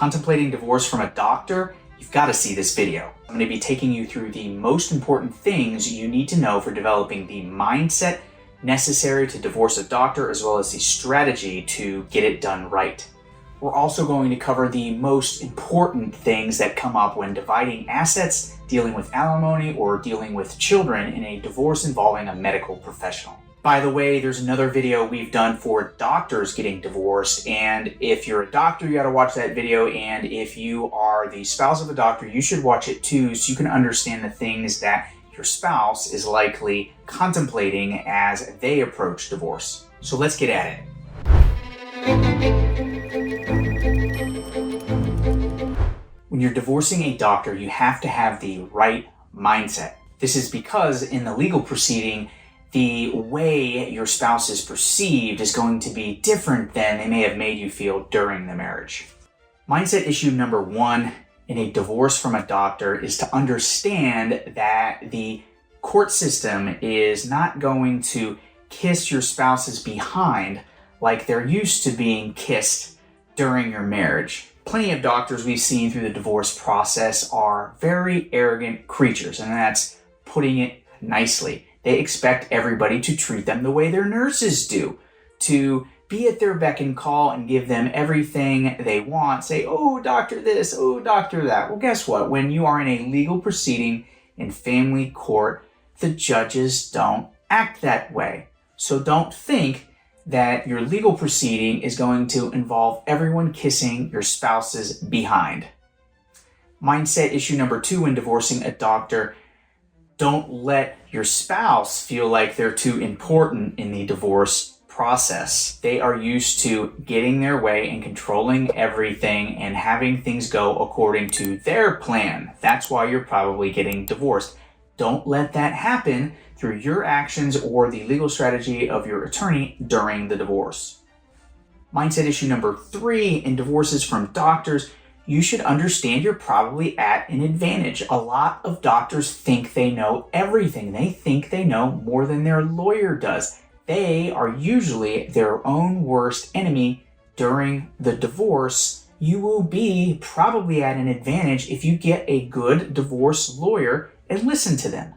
Contemplating divorce from a doctor? You've got to see this video. I'm going to be taking you through the most important things you need to know for developing the mindset necessary to divorce a doctor, as well as the strategy to get it done right. We're also going to cover the most important things that come up when dividing assets, dealing with alimony, or dealing with children in a divorce involving a medical professional. By the way, there's another video we've done for doctors getting divorced, and if you're a doctor, you got to watch that video, and if you are the spouse of a doctor, you should watch it too, so you can understand the things that your spouse is likely contemplating as they approach divorce. So let's get at it. When you're divorcing a doctor, you have to have the right mindset. This is because in the legal proceeding, the way your spouse is perceived is going to be different than they may have made you feel during the marriage. Mindset issue number one in a divorce from a doctor is to understand that the court system is not going to kiss your spouse's behind like they're used to being kissed during your marriage. Plenty of doctors we've seen through the divorce process are very arrogant creatures, and that's putting it nicely. They expect everybody to treat them the way their nurses do, to be at their beck and call and give them everything they want. Say, oh, doctor this, oh, doctor that. Well, guess what? When you are in a legal proceeding in family court, the judges don't act that way. So don't think that your legal proceeding is going to involve everyone kissing your spouse's behind. Mindset issue number two when divorcing a doctor: don't let your spouse feel like they're too important in the divorce process. They are used to getting their way and controlling everything and having things go according to their plan. That's why you're probably getting divorced. Don't let that happen through your actions or the legal strategy of your attorney during the divorce. Mindset issue number three in divorces from doctors: you should understand you're probably at an advantage. A lot of doctors think they know everything. They think they know more than their lawyer does. They are usually their own worst enemy during the divorce. You will be probably at an advantage if you get a good divorce lawyer and listen to them.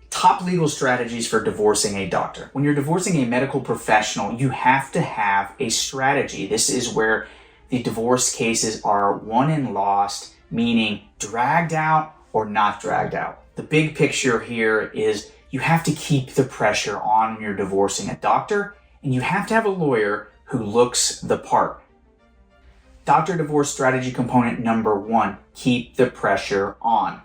Top legal strategies for divorcing a doctor. When you're divorcing a medical professional, you have to have a strategy. This is where the divorce cases are won and lost, meaning dragged out or not dragged out. The big picture here is you have to keep the pressure on when you're divorcing a doctor, and you have to have a lawyer who looks the part. Doctor divorce strategy component number one: keep the pressure on.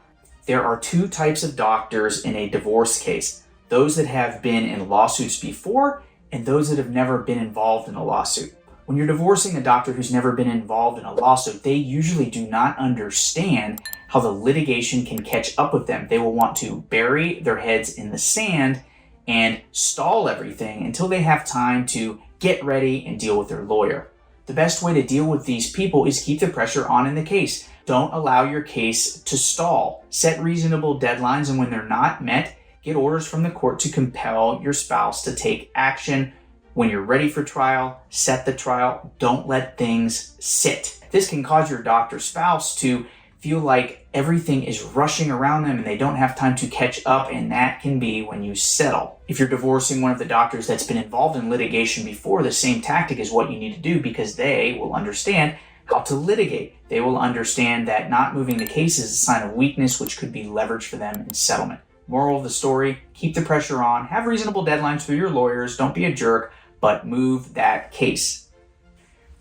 There are two types of doctors in a divorce case: those that have been in lawsuits before and those that have never been involved in a lawsuit. When you're divorcing a doctor who's never been involved in a lawsuit, they usually do not understand how the litigation can catch up with them. They will want to bury their heads in the sand and stall everything until they have time to get ready and deal with their lawyer. The best way to deal with these people is keep the pressure on in the case. Don't allow your case to stall. Set reasonable deadlines, and when they're not met, get orders from the court to compel your spouse to take action. When you're ready for trial, set the trial. Don't let things sit. This can cause your doctor spouse to feel like everything is rushing around them and they don't have time to catch up, and that can be when you settle. If you're divorcing one of the doctors that's been involved in litigation before, the same tactic is what you need to do, because they will understand how to litigate. They will understand that not moving the case is a sign of weakness, which could be leverage for them in settlement. Moral of the story: keep the pressure on, have reasonable deadlines through your lawyers, don't be a jerk, but move that case.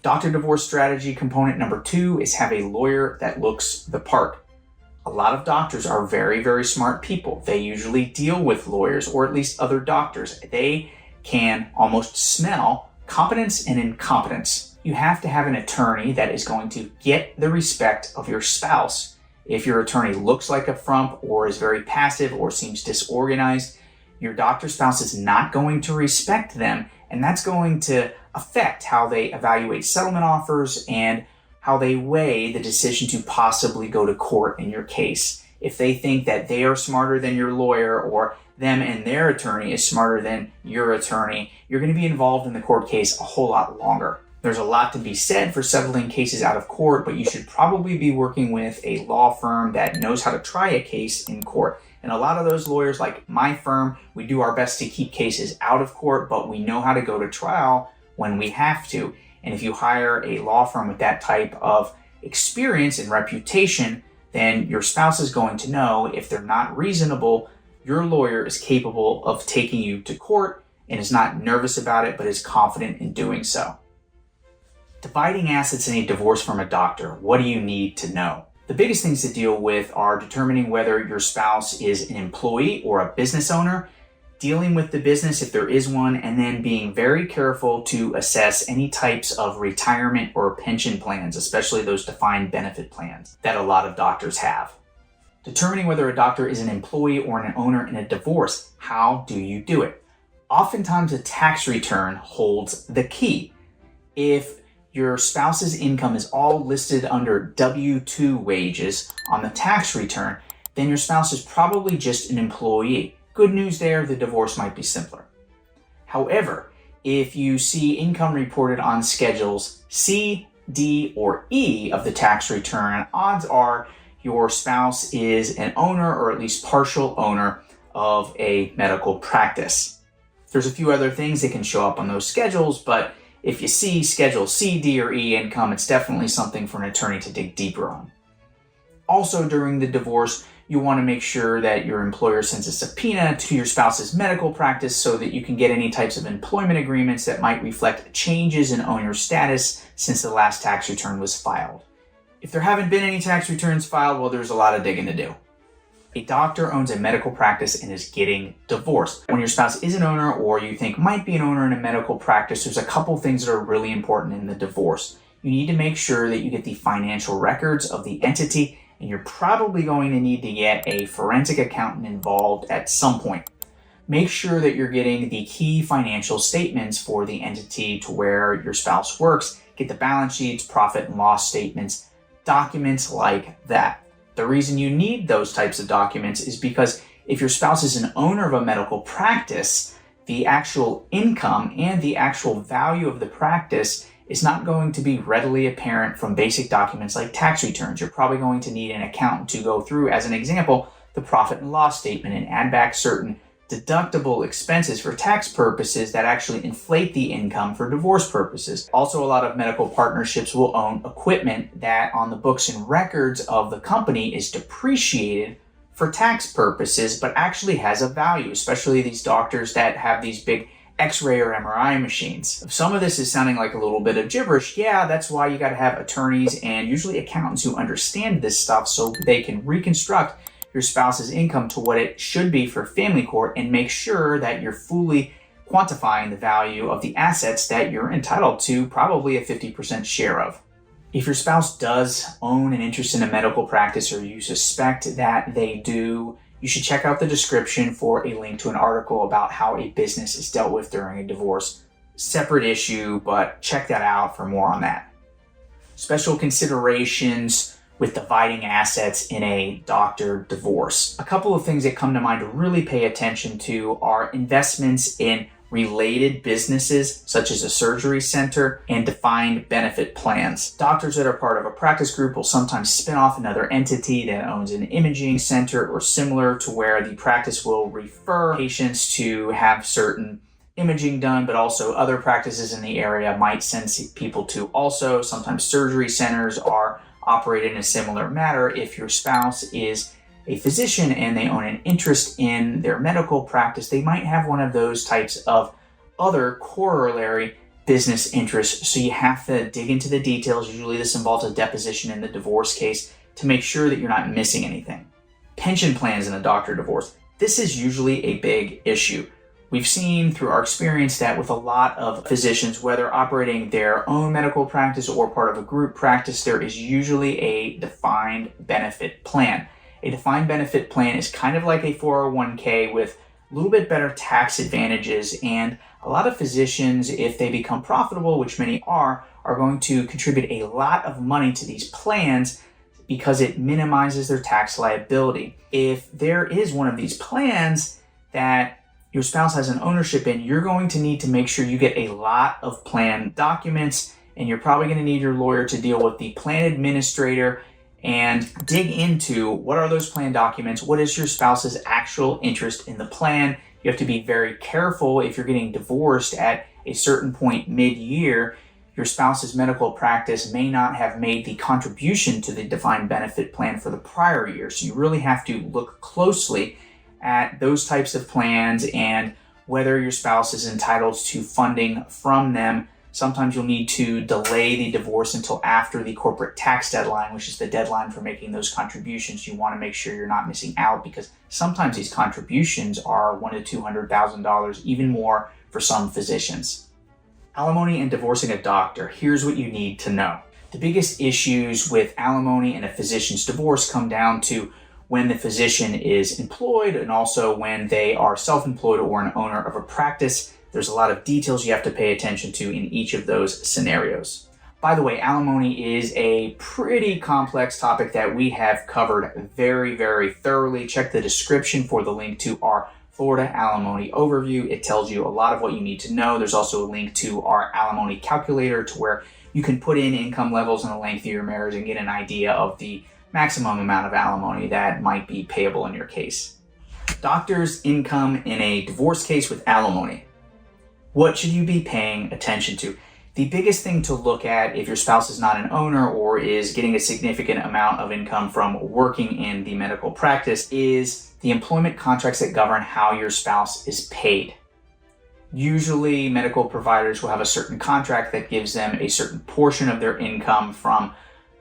Doctor divorce strategy component number two is have a lawyer that looks the part. A lot of doctors are very, very smart people. They usually deal with lawyers, or at least other doctors. They can almost smell competence and incompetence. You have to have an attorney that is going to get the respect of your spouse. If your attorney looks like a frump or is very passive or seems disorganized, your doctor spouse is not going to respect them, and that's going to affect how they evaluate settlement offers and how they weigh the decision to possibly go to court in your case. If they think that they are smarter than your lawyer, or them and their attorney is smarter than your attorney, you're going to be involved in the court case a whole lot longer. There's a lot to be said for settling cases out of court, but you should probably be working with a law firm that knows how to try a case in court. And a lot of those lawyers, like my firm, we do our best to keep cases out of court, but we know how to go to trial when we have to. And if you hire a law firm with that type of experience and reputation, then your spouse is going to know if they're not reasonable, your lawyer is capable of taking you to court and is not nervous about it, but is confident in doing so. Dividing assets in a divorce from a doctor, what do you need to know? The biggest things to deal with are determining whether your spouse is an employee or a business owner, dealing with the business if there is one, and then being very careful to assess any types of retirement or pension plans, especially those defined benefit plans that a lot of doctors have. Determining whether a doctor is an employee or an owner in a divorce, how do you do it? Oftentimes a tax return holds the key. If your spouse's income is all listed under W-2 wages on the tax return, then your spouse is probably just an employee. Good news there, the divorce might be simpler. However, if you see income reported on schedules C, D, or E of the tax return, odds are your spouse is an owner or at least partial owner of a medical practice. There's a few other things that can show up on those schedules, but if you see Schedule C, D, or E income, it's definitely something for an attorney to dig deeper on. Also, during the divorce, you want to make sure that your employer sends a subpoena to your spouse's medical practice so that you can get any types of employment agreements that might reflect changes in owner status since the last tax return was filed. If there haven't been any tax returns filed, well, there's a lot of digging to do. A doctor owns a medical practice and is getting divorced. When your spouse is an owner or you think might be an owner in a medical practice, there's a couple things that are really important in the divorce. You need to make sure that you get the financial records of the entity, and you're probably going to need to get a forensic accountant involved at some point. Make sure that you're getting the key financial statements for the entity to where your spouse works. Get the balance sheets, profit and loss statements, documents like that. The reason you need those types of documents is because if your spouse is an owner of a medical practice, the actual income and the actual value of the practice is not going to be readily apparent from basic documents like tax returns. You're probably going to need an accountant to go through, as an example, the profit and loss statement and add back certain deductible expenses for tax purposes that actually inflate the income for divorce purposes. Also, a lot of medical partnerships will own equipment that on the books and records of the company is depreciated for tax purposes, but actually has a value, especially these doctors that have these big X-ray or MRI machines. If some of this is sounding like a little bit of gibberish, yeah, that's why you got to have attorneys and usually accountants who understand this stuff so they can reconstruct your spouse's income to what it should be for family court and make sure that you're fully quantifying the value of the assets that you're entitled to probably a 50% share of. If your spouse does own an interest in a medical practice or you suspect that they do, you should check out the description for a link to an article about how a business is dealt with during a divorce. Separate issue, but check that out for more on that. Special considerations with dividing assets in a doctor divorce. A couple of things that come to mind to really pay attention to are investments in related businesses, such as a surgery center, and defined benefit plans. Doctors that are part of a practice group will sometimes spin off another entity that owns an imaging center or similar, to where the practice will refer patients to have certain imaging done, but also other practices in the area might send people to also. Sometimes surgery centers are operate in a similar manner. If your spouse is a physician and they own an interest in their medical practice, they might have one of those types of other corollary business interests. So you have to dig into the details. Usually this involves a deposition in the divorce case to make sure that you're not missing anything. Pension plans in a doctor divorce. This is usually a big issue. We've seen through our experience that with a lot of physicians, whether operating their own medical practice or part of a group practice, there is usually a defined benefit plan. A defined benefit plan is kind of like a 401k with a little bit better tax advantages, and a lot of physicians, if they become profitable, which many are going to contribute a lot of money to these plans because it minimizes their tax liability. If there is one of these plans that your spouse has an ownership in, you're going to need to make sure you get a lot of plan documents and you're probably going to need your lawyer to deal with the plan administrator and dig into what are those plan documents, what is your spouse's actual interest in the plan. You have to be very careful if you're getting divorced at a certain point mid-year. Your spouse's medical practice may not have made the contribution to the defined benefit plan for the prior year. So you really have to look closely at those types of plans and whether your spouse is entitled to funding from them. Sometimes you'll need to delay the divorce until after the corporate tax deadline, which is the deadline for making those contributions. You want to make sure you're not missing out because sometimes these contributions are $100,000 to $200,000, even more for some physicians. Alimony and divorcing a doctor. Here's what you need to know. The biggest issues with alimony and a physician's divorce come down to when the physician is employed and also when they are self-employed or an owner of a practice. There's a lot of details you have to pay attention to in each of those scenarios. By the way, alimony is a pretty complex topic that we have covered very, very thoroughly. Check the description for the link to our Florida alimony overview. It tells you a lot of what you need to know. There's also a link to our alimony calculator to where you can put in income levels and the length of your marriage and get an idea of the maximum amount of alimony that might be payable in your case. Doctor's income in a divorce case with alimony. What should you be paying attention to? The biggest thing to look at if your spouse is not an owner or is getting a significant amount of income from working in the medical practice is the employment contracts that govern how your spouse is paid. Usually, medical providers will have a certain contract that gives them a certain portion of their income from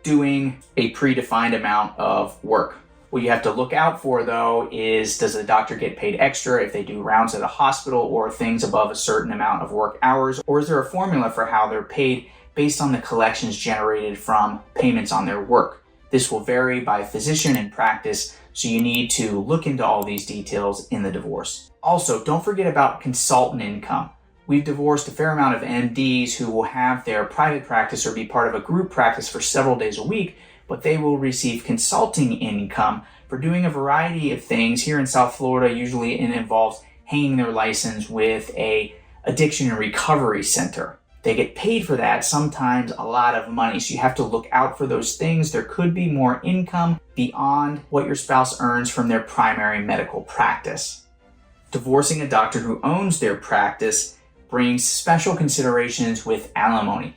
doing a predefined amount of work. What you have to look out for, though, is does the doctor get paid extra if they do rounds at a hospital or things above a certain amount of work hours? Or is there a formula for how they're paid based on the collections generated from payments on their work? This will vary by physician and practice, so you need to look into all these details in the divorce. Also, don't forget about consultant income. We've divorced a fair amount of MDs who will have their private practice or be part of a group practice for several days a week, but they will receive consulting income for doing a variety of things. Here in South Florida, usually it involves hanging their license with a addiction and recovery center. They get paid for that, sometimes a lot of money. So you have to look out for those things. There could be more income beyond what your spouse earns from their primary medical practice. Divorcing a doctor who owns their practice brings special considerations with alimony.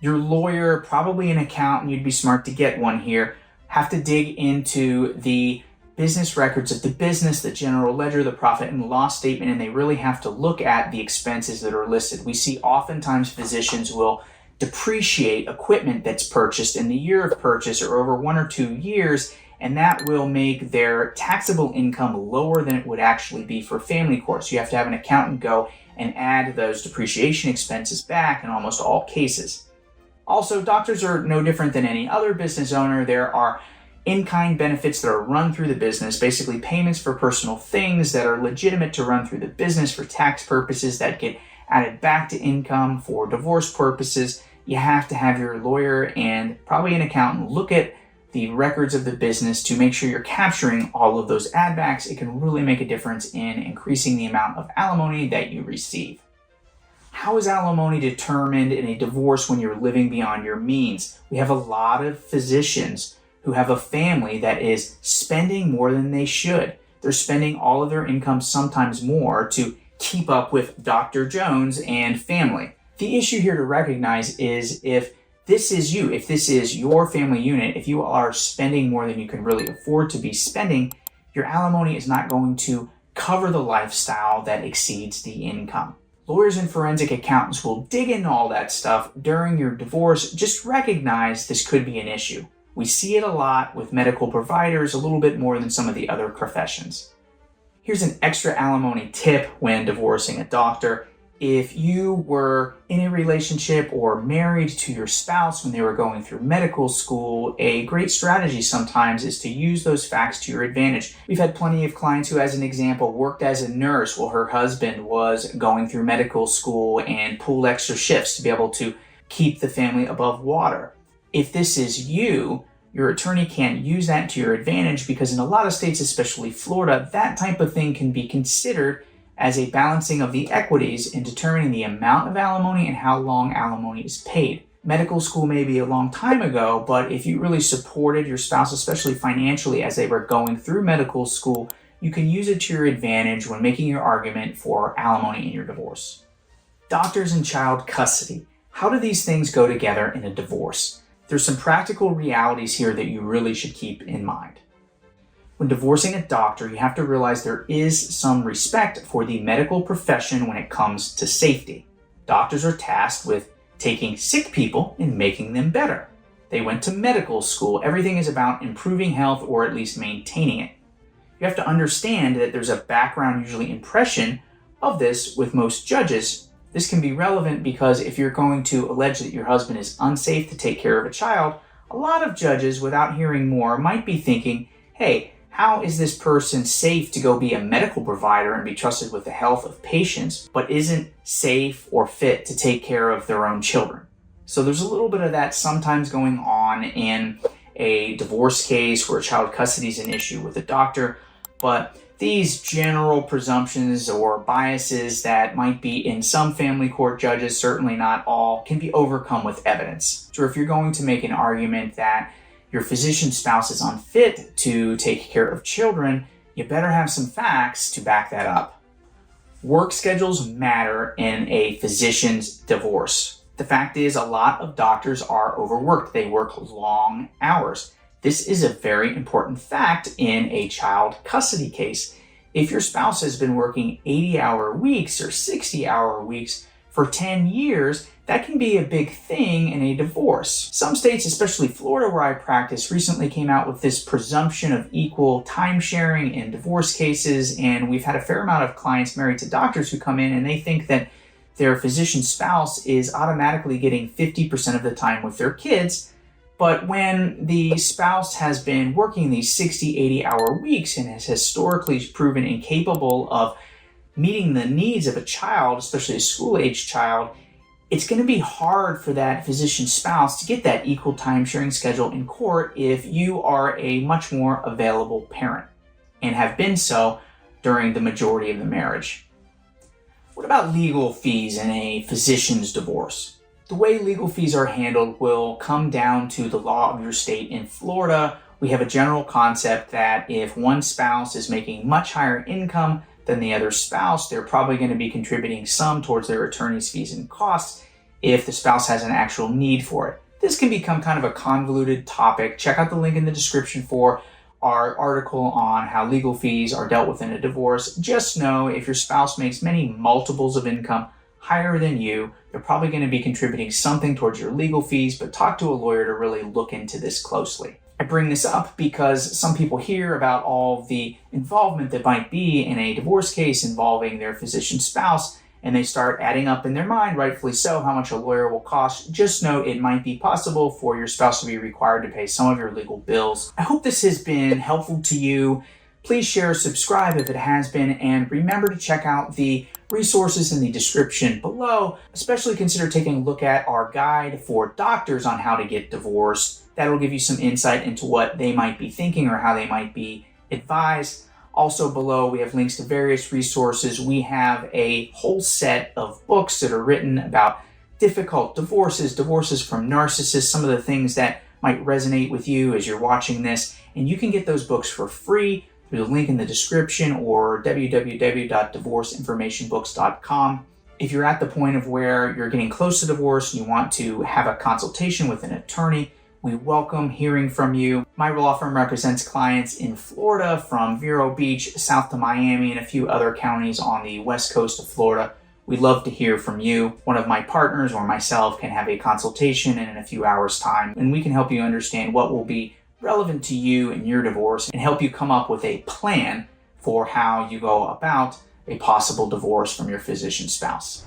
Your lawyer, probably an accountant, you'd be smart to get one here, have to dig into the business records of the business, the general ledger, the profit and loss statement, and they really have to look at the expenses that are listed. We see oftentimes physicians will depreciate equipment that's purchased in the year of purchase or over 1 or 2 years, and that will make their taxable income lower than it would actually be for family court. So you have to have an accountant go and add those depreciation expenses back in almost all cases. Also, doctors are no different than any other business owner. There are in-kind benefits that are run through the business, basically payments for personal things that are legitimate to run through the business for tax purposes that get added back to income for divorce purposes. You have to have your lawyer and probably an accountant look at the records of the business to make sure you're capturing all of those add backs. It can really make a difference in increasing the amount of alimony that you receive. How is alimony determined in a divorce when you're living beyond your means? We have a lot of physicians who have a family that is spending more than they should. They're spending all of their income, sometimes more, to keep up with Dr. Jones and family. The issue here to recognize is if this is you, if this is your family unit, if you are spending more than you can really afford to be spending, your alimony is not going to cover the lifestyle that exceeds the income. Lawyers and forensic accountants will dig into all that stuff during your divorce. Just recognize this could be an issue. We see it a lot with medical providers, a little bit more than some of the other professions. Here's an extra alimony tip when divorcing a doctor. If you were in a relationship or married to your spouse when they were going through medical school, a great strategy sometimes is to use those facts to your advantage. We've had plenty of clients who, as an example, worked as a nurse while her husband was going through medical school and pulled extra shifts to be able to keep the family above water. If this is you, your attorney can't use that to your advantage because in a lot of states, especially Florida, that type of thing can be considered as a balancing of the equities in determining the amount of alimony and how long alimony is paid. Medical school may be a long time ago, but if you really supported your spouse, especially financially, as they were going through medical school, you can use it to your advantage when making your argument for alimony in your divorce. Doctors and child custody. How do these things go together in a divorce? There's some practical realities here that you really should keep in mind. When divorcing a doctor, you have to realize there is some respect for the medical profession when it comes to safety. Doctors are tasked with taking sick people and making them better. They went to medical school. Everything is about improving health or at least maintaining it. You have to understand that there's a background, usually impression, of this with most judges. This can be relevant because if you're going to allege that your husband is unsafe to take care of a child, a lot of judges, without hearing more, might be thinking, hey, how is this person safe to go be a medical provider and be trusted with the health of patients, but isn't safe or fit to take care of their own children? So there's a little bit of that sometimes going on in a divorce case where child custody is an issue with a doctor, but these general presumptions or biases that might be in some family court judges, certainly not all, can be overcome with evidence. So if you're going to make an argument that your physician spouse is unfit to take care of children, you better have some facts to back that up. Work schedules matter in a physician's divorce. The fact is, a lot of doctors are overworked. They work long hours. This is a very important fact in a child custody case. If your spouse has been working 80-hour weeks or 60-hour weeks for 10 years, that can be a big thing in a divorce. Some states, especially Florida where I practice, recently came out with this presumption of equal time sharing in divorce cases, and we've had a fair amount of clients married to doctors who come in and they think that their physician spouse is automatically getting 50% of the time with their kids. But when the spouse has been working these 60, 80-hour weeks and has historically proven incapable of meeting the needs of a child, especially a school-age child, it's going to be hard for that physician spouse to get that equal time sharing schedule in court if you are a much more available parent and have been so during the majority of the marriage. What about legal fees in a physician's divorce? The way legal fees are handled will come down to the law of your state. In Florida, we have a general concept that if one spouse is making much higher income than the other spouse, they're probably going to be contributing some towards their attorney's fees and costs if the spouse has an actual need for it. This can become kind of a convoluted topic. Check out the link in the description for our article on how legal fees are dealt with in a divorce. Just know if your spouse makes many multiples of income higher than you, they're probably going to be contributing something towards your legal fees, but talk to a lawyer to really look into this closely. I bring this up because some people hear about all the involvement that might be in a divorce case involving their physician spouse, and they start adding up in their mind, rightfully so, how much a lawyer will cost. Just note it might be possible for your spouse to be required to pay some of your legal bills. I hope this has been helpful to you. Please share, subscribe if it has been, and remember to check out the resources in the description below. Especially consider taking a look at our guide for doctors on how to get divorced. That'll give you some insight into what they might be thinking or how they might be advised. Also below, we have links to various resources. We have a whole set of books that are written about difficult divorces from narcissists, some of the things that might resonate with you as you're watching this. And you can get those books for free through the link in the description or www.divorceinformationbooks.com. If you're at the point of where you're getting close to divorce and you want to have a consultation with an attorney, we welcome hearing from you. My law firm represents clients in Florida from Vero Beach, south to Miami, and a few other counties on the west coast of Florida. We'd love to hear from you. One of my partners or myself can have a consultation in a few hours' time, and we can help you understand what will be relevant to you in your divorce and help you come up with a plan for how you go about a possible divorce from your physician spouse.